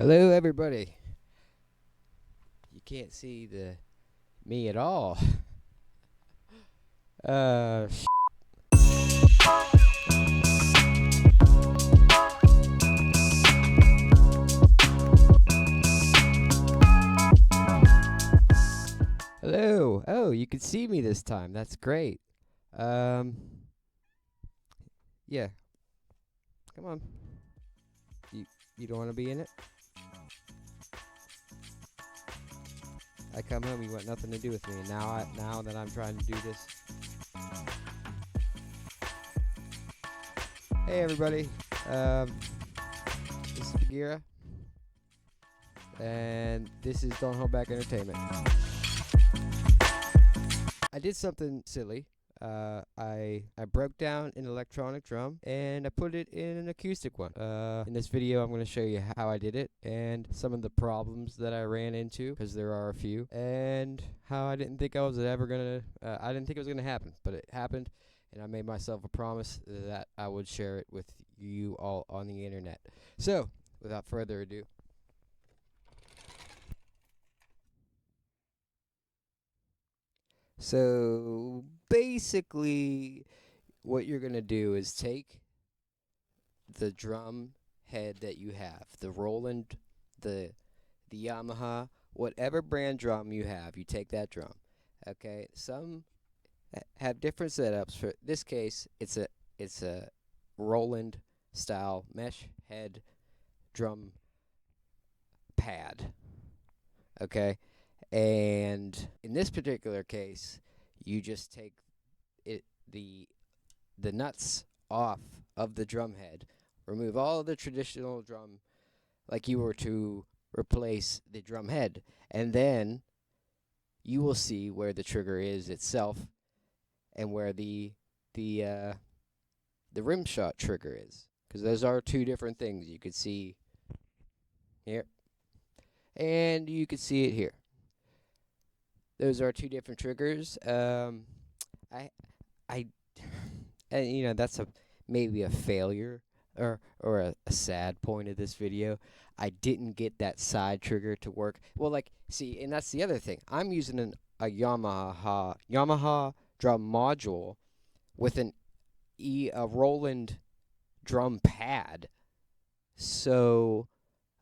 Hello, everybody. You can't see me at all. Uh, hello. Oh, you can see me this time. That's great. Um, yeah. Come on. You you don't want to be in it? I come home, you want nothing to do with me. And now that I'm trying to do this. Hey, everybody. Um, this is Bagheera, and this is Don't Hold Back Entertainment. I did something silly. I broke down an electronic drum and I put it in an acoustic one. In this video, I'm going to show you how I did it and some of the problems that I ran into, because there are a few, and how I didn't think I was ever gonna. I didn't think it was gonna happen, but it happened, and I made myself a promise that I would share it with you all on the internet. So, without further ado. So basically, what you're going to do is take the drum head that you have, the Roland, the Yamaha, whatever brand drum you have, you take that drum. Okay? Some have different setups. For this case, it's a Roland style mesh head drum pad. Okay? And in this particular case, you just take it the nuts off of the drum head, remove all the traditional drum, like you were to replace the drum head, and then you will see where the trigger is itself and where the rim shot trigger is, because those are two different things. You could see here, and you could see it here. Those are two different triggers. I, I, and that's maybe a failure or a sad point of this video. I didn't get that side trigger to work. Well, see, and that's the other thing. I'm using a Yamaha drum module with a Roland drum pad. So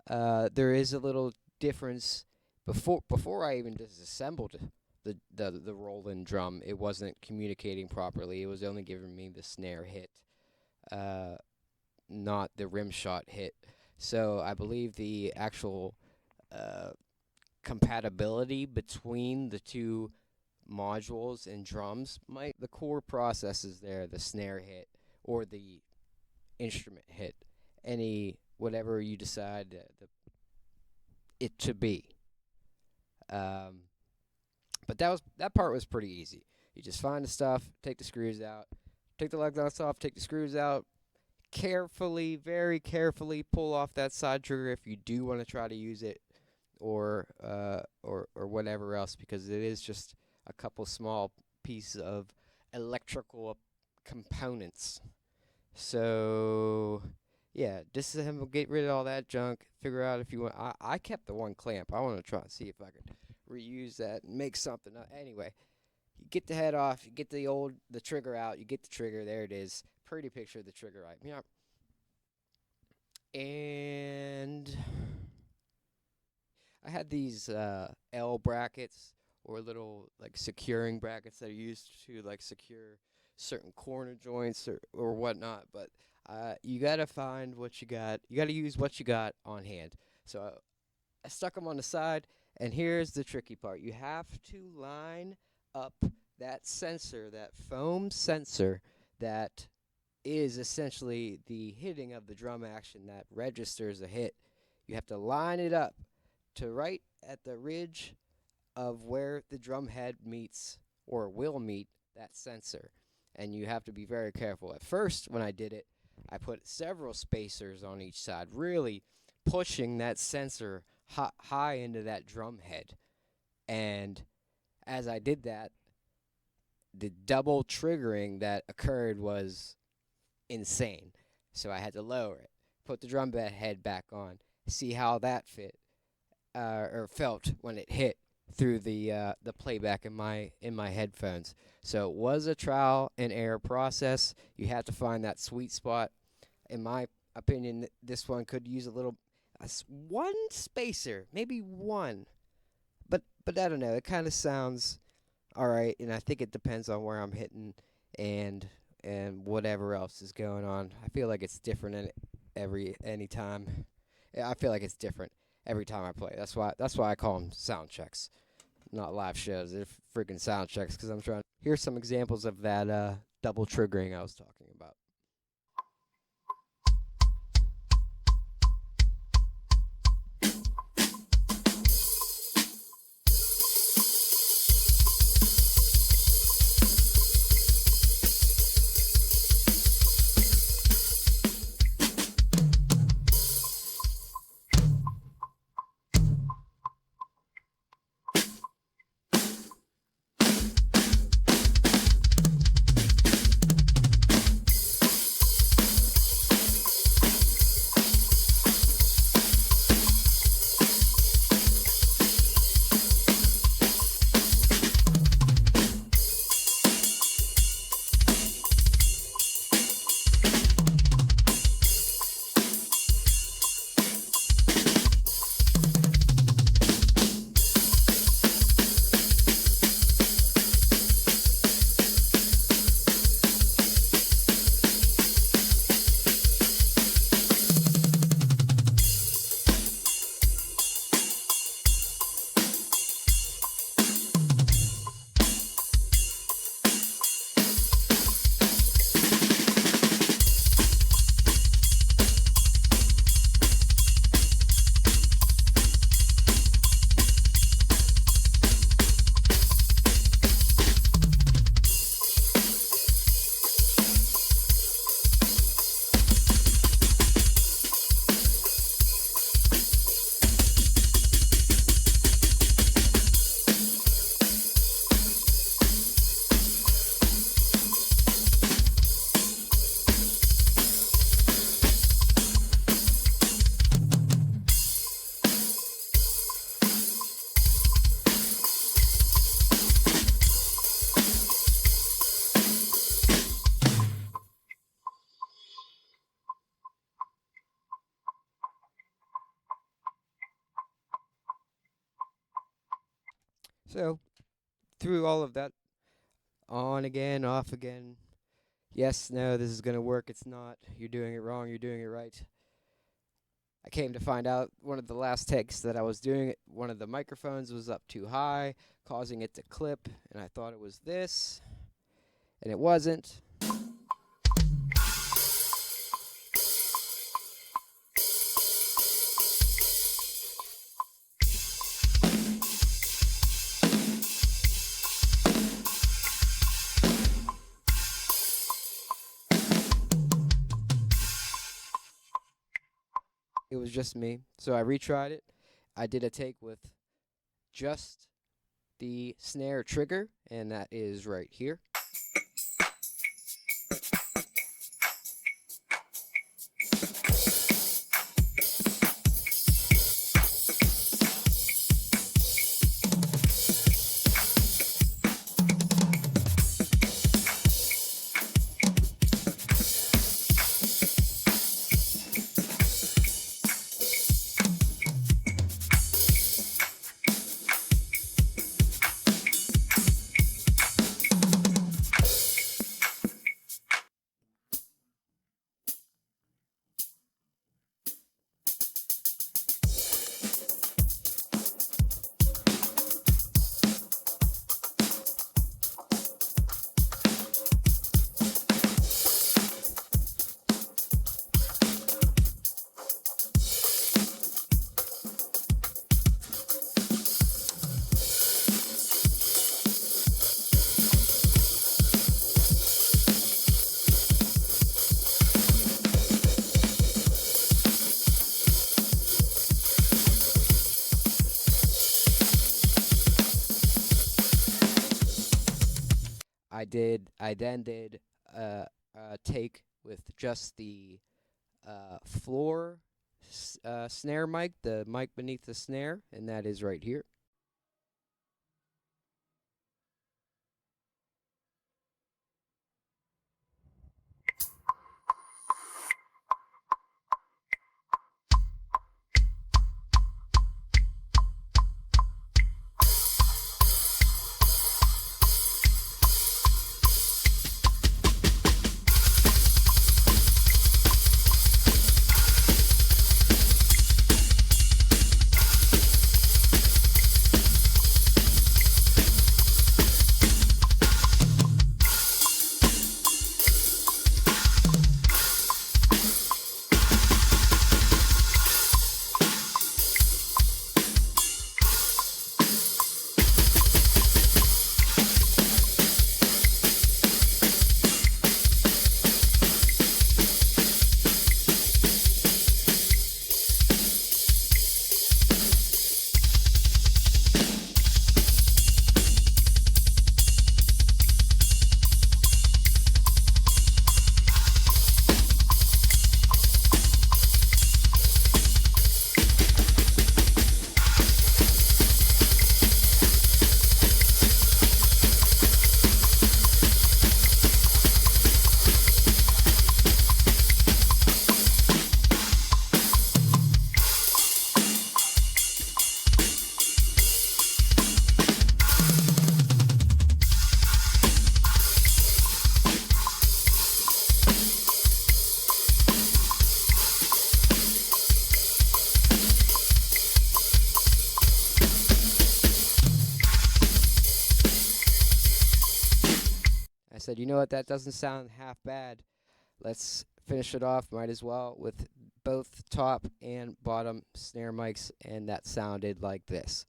there is a little difference. Before I even disassembled the Roland drum, it wasn't communicating properly. It was only giving me the snare hit, not the rim shot hit. So I believe the actual compatibility between the two modules and drums, the core processes there, the snare hit or the instrument hit, whatever you decide it to be. But that part was pretty easy. You just find the stuff, take the screws out, take the lug nuts off, take the screws out, carefully, very carefully pull off that side trigger if you do want to try to use it, or whatever else, because it is just a couple small pieces of electrical components. So yeah, disassemble, get rid of all that junk, figure out if you want. I kept the one clamp. I want to try and see if I can reuse that and make something. Anyway, you get the head off, you get the trigger out, you get the trigger. There it is. Pretty picture of the trigger, right? Yeah. And I had these L brackets, or little securing brackets that are used to secure certain corner joints or whatnot. But you gotta find what you got. You gotta use what you got on hand. So I stuck them on the side, and here's the tricky part. You have to line up that sensor, that foam sensor that is essentially the hitting of the drum action that registers a hit. You have to line it up to right at the ridge of where the drum head meets or will meet that sensor. And you have to be very careful. At first, when I did it, I put several spacers on each side, really pushing that sensor high into that drum head. And as I did that, the double triggering that occurred was insane. So I had to lower it, put the drum head back on, see how that fit or felt when it hit through the playback in my headphones. So it was a trial and error process. You had to find that sweet spot. In my opinion, this one could use a little one spacer, maybe one, but I don't know. It kind of sounds all right, and I think it depends on where I'm hitting and and whatever else is going on. I feel like it's different in any time. Yeah, I feel like it's different every time I play. That's why I call them sound checks, not live shows. They're freaking sound checks because I'm trying. Here's some examples of that double triggering I was talking about. So through all of that, on again, off again. Yes, no, this is gonna work. It's not. You're doing it wrong. You're doing it right. I came to find out one of the last takes that I was doing, one of the microphones was up too high, causing it to clip, and I thought it was this, and it wasn't. It was just me. So I retried it. I did a take with just the snare trigger, and that is right here. I then did a take with just the floor snare mic, the mic beneath the snare, and that is right here. I said, you know what, that doesn't sound half bad. Let's finish it off, might as well, with both top and bottom snare mics, and that sounded like this.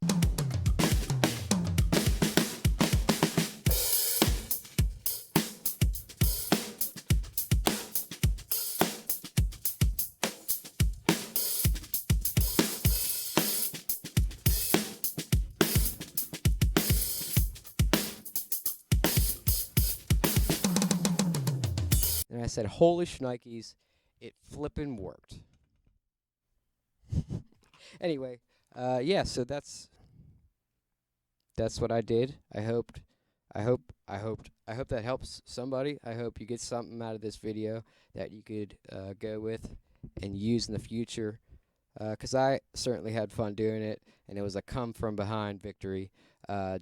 And I said, holy shnikes, it flippin' worked. Anyway, yeah, so that's what I did. I hope that helps somebody. I hope you get something out of this video that you could go with and use in the future. 'Cause I certainly had fun doing it, and it was a come from behind victory,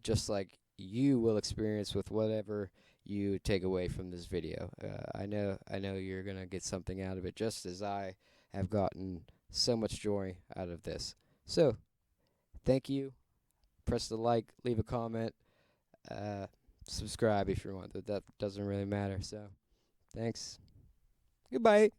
just like you will experience with whatever you take away from this video. I know you're gonna get something out of it, just as I have gotten so much joy out of this. So, thank you. Press the like, leave a comment, subscribe if you want. That doesn't really matter. So, thanks. Goodbye.